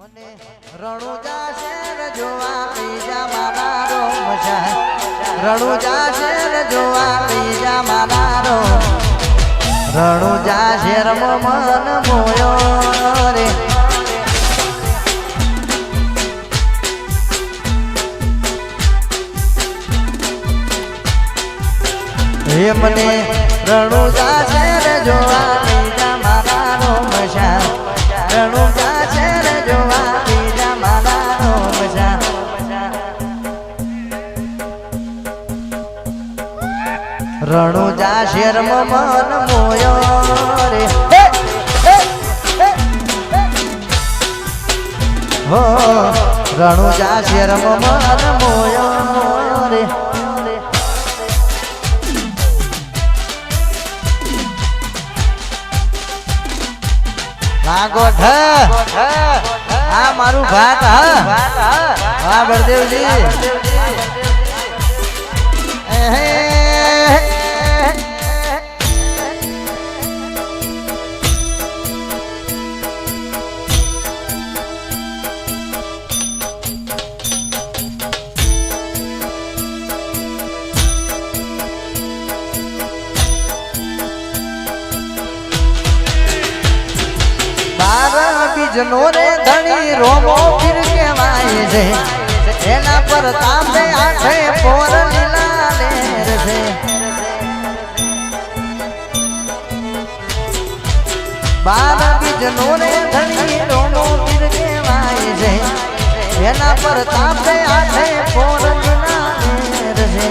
મને રણુજા શેર જોવા બીજા મારા રોમ છે રણુજા શેર જોવા બીજા મારા રોમ રણુજા શેર મન મોયો રે હે મને રણુજા શેર જોવા બીજા મારા રોમ છે રણુજા શેર જોવા બીજા મારા રોમ છે રણુજા શેર મન મોયો રે હો રણુજા શેર મન મોયો રે લાગો આ મારું ભાત હા બળદેવજી બીજનો રે ધણી રોમો ફીર કહેવાય છે એના પર તાંબે આઠે પોર લીલા લેર છે બાર બીજનો રે ધણી રોમો ફીર કહેવાય છે એના પર તાંબે આઠે પોર લીલા લેર છે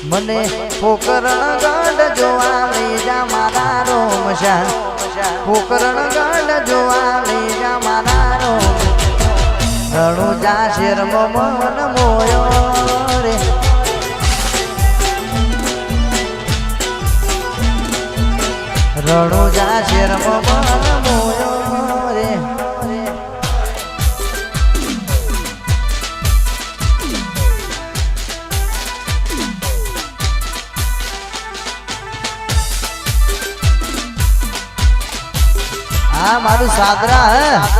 મને પોકરણ ગાંડ જોવા લઈ જા મારા રોમ છે પોકરણ ગાંડ જોવા લઈ જા મારા રોમ રણુજા શેર મન મોયો રે રણુજા શેર મન મોયો રે हाँ मारू सादरा है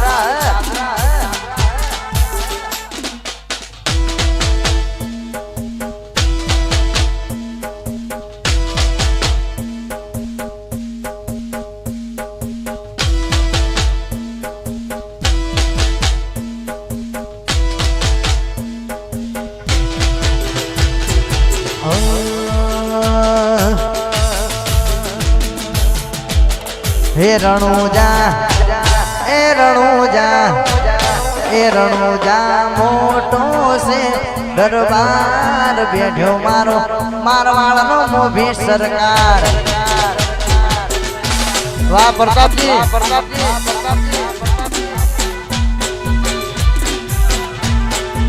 हे रणुजा ए रणुजा मोटो से दरबार बैठो मारो मारवाड़ नो मोभी सरकार वाह प्रताप जी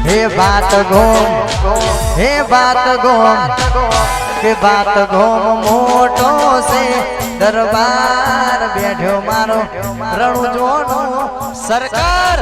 हे बात घोम मोटो से दरबार बैठो मारो रणुजो नो सरकार